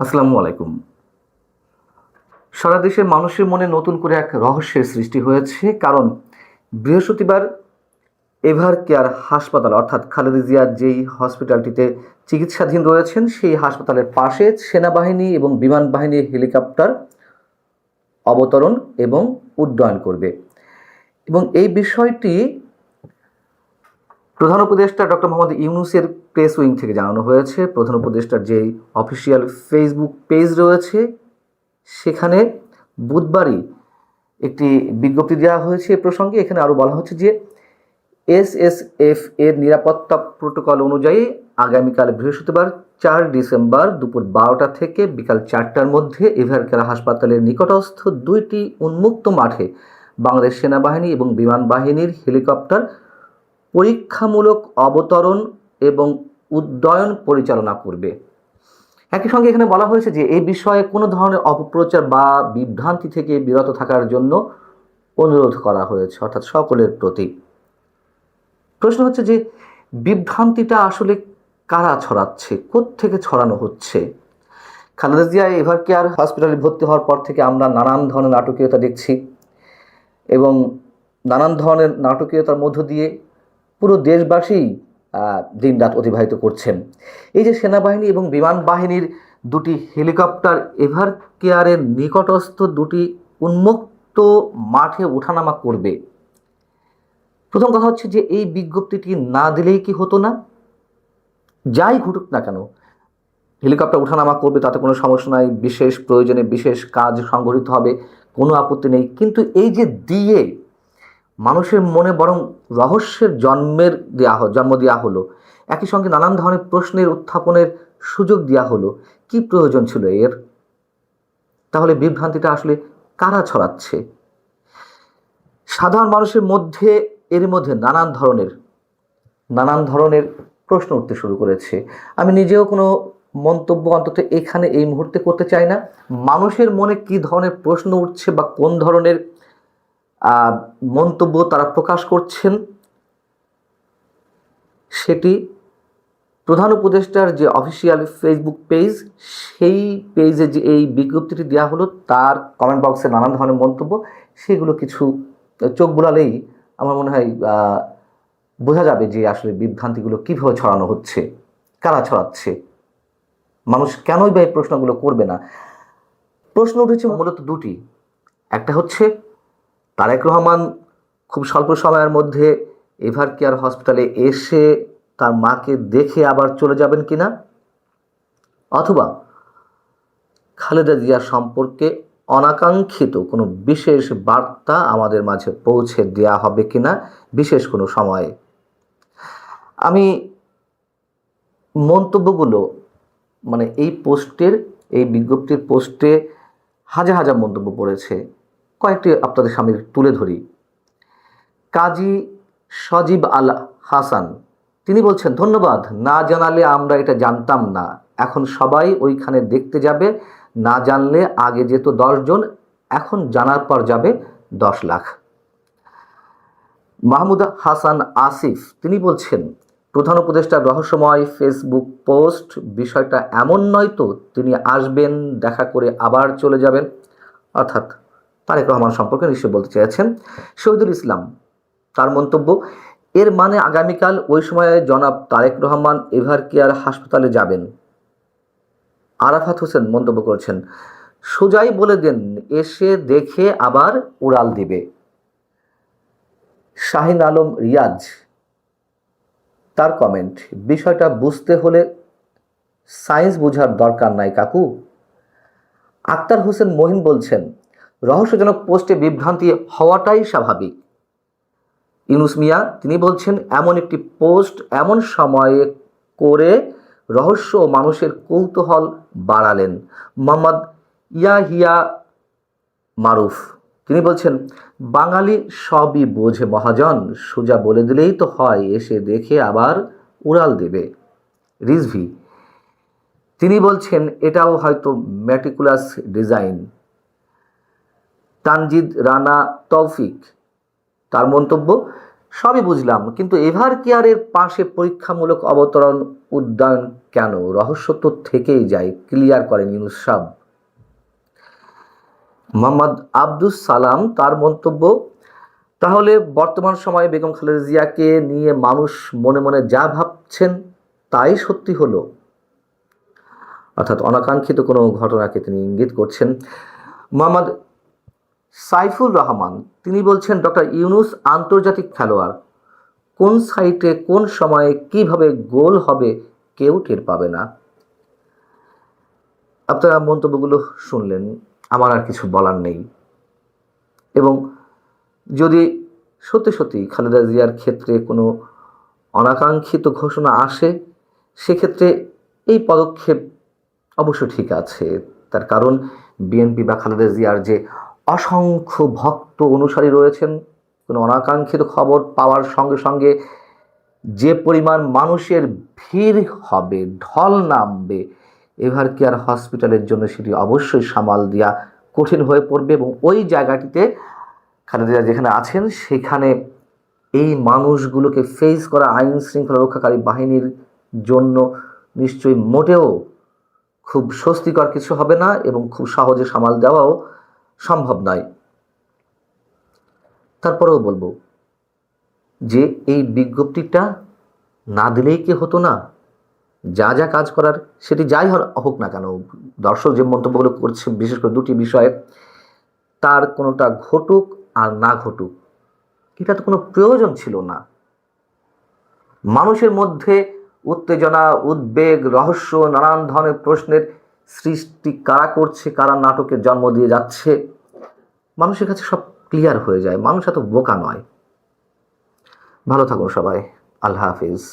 আসসালামু আলাইকুম। সারা দেশের মানুষের মনে নতুন করে এক রহস্যের সৃষ্টি হয়েছে। কারণ বৃহস্পতিবার এভার কেয়ার হাসপাতাল অর্থাৎ খালেদা জিয়া যেই হসপিটালটিতে চিকিৎসাধীন রয়েছেন সেই হাসপাতালের পাশে সেনাবাহিনী এবং বিমান বাহিনীর হেলিকপ্টার অবতরণ এবং উড্ডয়ন করবে। এবং এই বিষয়টি প্রধান উপদেষ্টা ডক্টর মোহাম্মদ ইউনূসের প্রেস উইং থেকে জানানো হয়েছে। প্রধান উপদেষ্টার যেই অফিসিয়াল ফেসবুক পেজ রয়েছে সেখানে বুধবারই একটি বিজ্ঞপ্তি দেওয়া হয়েছে এ প্রসঙ্গে। এখানে আরও বলা হচ্ছে যে এসএসএফ এর নিরাপত্তা প্রোটোকল অনুযায়ী আগামীকাল বৃহস্পতিবার 4 ডিসেম্বর দুপুর 12টা থেকে বিকাল 4টার মধ্যে এভারকেয়ার হাসপাতালের নিকটস্থ 2টি উন্মুক্ত মাঠে বাংলাদেশ সেনাবাহিনী এবং বিমান বাহিনীর হেলিকপ্টার পরীক্ষামূলক অবতরণ এবং উড্ডয়ন পরিচালনা করবে। একই সঙ্গে এখানে বলা হয়েছে যে এই বিষয়ে কোনো ধরনের অপপ্রচার বা বিভ্রান্তি থেকে বিরত থাকার জন্য অনুরোধ করা হয়েছে, অর্থাৎ সকলের প্রতি। প্রশ্ন হচ্ছে যে বিভ্রান্তিটা আসলে কারা ছড়াচ্ছে, কোত্থেকে ছড়ানো হচ্ছে? খালেদা জিয়া এভারকেয়ার হসপিটালে ভর্তি হওয়ার পর থেকে আমরা নানান ধরনের নাটকীয়তা দেখছি এবং নানান ধরনের নাটকীয়তার মধ্য দিয়ে পুরো দেশবাসী দিনরাত অতিবাহিত করছেন। এই যে সেনাবাহিনী এবং বিমান বাহিনীর 2টি হেলিকপ্টার এভারকেয়ারের নিকটস্থ 2টি উন্মুক্ত মাঠে ওঠানামা করবে, প্রথম কথা হচ্ছে যে এই বিজ্ঞপ্তিটি না দিলেই কি হতো না? যাই ঘটুক না কেন, হেলিকপ্টার ওঠানামা করবে, তাতে কোনো সমস্যা নাই। বিশেষ প্রয়োজনে বিশেষ কাজ সংঘটিত হবে, কোনো আপত্তি নেই। কিন্তু এই যে দিয়ে মানুষের মনে বরং রহস্যের জন্ম দেওয়া হলো, একই সঙ্গে নানান ধরনের প্রশ্নের উত্থাপনের সুযোগ দেওয়া হলো, কি প্রয়োজন ছিল এর? তাহলে বিভ্রান্তিটা আসলে কারা ছড়াচ্ছে? সাধারণ মানুষের মধ্যে এর মধ্যে নানান ধরনের প্রশ্ন উঠতে শুরু করেছে। আমি নিজেও কোনো মন্তব্য অন্তত এখানে এই মুহূর্তে করতে চাই না। মানুষের মনে কি ধরনের প্রশ্ন উঠছে বা কোন ধরনের মন্তব্য তারা প্রকাশ করছেন সেটি প্রধান উপদেষ্টার যে অফিসিয়াল ফেসবুক পেজ, সেই পেজে যে এই বিজ্ঞপ্তিটি দেওয়া হলো তার কমেন্ট বক্সে নানান ধরনের মন্তব্য, সেগুলো কিছু চোখ বুলালেই আমার মনে হয় বোঝা যাবে যে আসলে বিভ্রান্তিগুলো কীভাবে ছড়ানো হচ্ছে, কারা ছড়াচ্ছে, মানুষ কেনই বা এই প্রশ্নগুলো করবে না। প্রশ্ন উঠেছে মূলত 2টি। একটা হচ্ছে তারেক রহমান খুব স্বল্প সময়ের মধ্যে এভারকেয়ার হসপিটালে এসে তার মাকে দেখে আবার চলে যাবেন কিনা, অথবা খালেদা জিয়া সম্পর্কে অনাকাঙ্ক্ষিত কোনো বিশেষ বার্তা আমাদের মাঝে পৌঁছে দেওয়া হবে কিনা বিশেষ কোনো সময়ে। আমি মন্তব্যগুলো এই বিজ্ঞপ্তির পোস্টে হাজার হাজার মন্তব্য পড়েছে, কয়েকটি আপনাদের সামনে তুলে ধরি। কাজী সজীব আল হাসান তিনি বলছেন, ধন্যবাদ, না জানালে আমরা এটা জানতাম না, এখন সবাই ওইখানে দেখতে যাবে, না জানলে আগে যেত 10 জন, এখন জানার পর যাবে 10 লাখ। মাহমুদ হাসান আসিফ তিনি বলছেন, প্রধান উপদেষ্টার রহস্যময় ফেসবুক পোস্ট, বিষয়টা এমন নয় তো তিনি আসবেন, দেখা করে আবার চলে যাবেন, অর্থাৎ তারেক রহমান সম্পর্কে নিশ্চয়ই বলতে চেয়েছেন। শহীদুল ইসলাম তার মন্তব্য, এর মানে আগামীকাল ওই সময়ে জনাব তারেক রহমান এভারকেয়ার হাসপাতালে যাবেন। আরাফাত হোসেন মন্তব্য করছেন, সোজাই বলে দেন এসে দেখে আবার উড়াল দিবে। শাহিন আলম রিয়াজ তার কমেন্ট, বিষয়টা বুঝতে হলে সায়েন্স বোঝার দরকার নাই কাকু। আক্তার হোসেন মহিন বলছেন, রহস্যজনক পোস্টে বিভ্রান্তি হওয়াটাই স্বাভাবিক। ইউনুস মিয়া তিনি বলছেন, এমন একটি পোস্ট এমন সময়ে করে রহস্য ও মানুষের কৌতূহল বাড়ালেন। মোহাম্মদ ইয়াহিয়া মারুফ তিনি বলছেন, বাঙালি সবই বোঝে মহাজন, সোজা বলে দিলেই তো হয়, এসে দেখে আবার উড়াল দেবে। রিজভি তিনি বলছেন, এটাও হয়তো ম্যাটিকুলাস ডিজাইন। তানজিদ রানা তৌফিক তার মন্তব্য, সবই বুঝলাম, কিন্তু এভার কেয়ারের পাশে পরীক্ষামূলক অবতরণ উদ্যান কেন? রহস্য তো থেকেই যায়, ক্লিয়ার করেন ইউনূস সাহেব। মোহাম্মদ আব্দুস সালাম তার মন্তব্য, তাহলে বর্তমান সময়ে বেগম খালেদা জিয়াকে নিয়ে মানুষ মনে মনে যা ভাবছেন তাই সত্যি হলো, অর্থাৎ অনাকাঙ্ক্ষিত কোনো ঘটনাকে তিনি ইঙ্গিত করছেন। মোহাম্মদ সাইফুর রহমান তিনি বলছেন, ডক্টর ইউনূস আন্তর্জাতিক খেলোয়াড়, কোন সাইটে কোন সময়ে কিভাবে গোল হবে কেউ টের পাবে না। আপনারা মন্তব্যগুলো শুনলেন, আমার আর কিছু বলার নেই। এবং যদি সত্যি সত্যি খালেদা জিয়ার ক্ষেত্রে কোনো অনাকাঙ্ক্ষিত ঘোষণা আসে, সেক্ষেত্রে এই পদক্ষেপ অবশ্য ঠিক আছে। তার কারণ বিএনপি বা খালেদা জিয়ার যে অসংখ্য ভক্ত অনুসারী রয়েছেন, কোনো অনাকাঙ্ক্ষিত খবর পাওয়ার সঙ্গে সঙ্গে যে পরিমাণ মানুষের ভিড় হবে, ঢল নামবে এভার কেয়ার হসপিটালের জন্য, সেটি অবশ্যই সামাল দেওয়া কঠিন হয়ে পড়বে। এবং ওই জায়গাটিতে খালেদা জিয়া যেখানে আছেন সেখানে এই মানুষগুলোকে ফেস করা আইন শৃঙ্খলা রক্ষাকারী বাহিনীর জন্য নিশ্চয়ই মোটেও খুব স্বস্তিকর কিছু হবে না, এবং খুব সহজে সামাল দেওয়াও সম্ভব নয়। তারপরেও বলবো যে এই বিজ্ঞপ্তিটা না দিলেই কি হতো না? যা যা কাজ করার সেটি যাই হোক না কেন, দর্শক যে মন্তব্যগুলো করছে বিশেষ করে দুটি বিষয়ে, তার কোনোটা ঘটুক আর না ঘটুক, এটা তো কোনো প্রয়োজন ছিল না। মানুষের মধ্যে উত্তেজনা, উদ্বেগ, রহস্য, নানান ধরনের প্রশ্নের সৃষ্টি কারা করছে, কারা নাটকের জন্ম দিয়ে যাচ্ছে, মানুষের কাছে সব ক্লিয়ার হয়ে যায়। মানুষ এত বোকা নয়। ভালো থাকুন সবাই, আল্লাহ হাফিজ।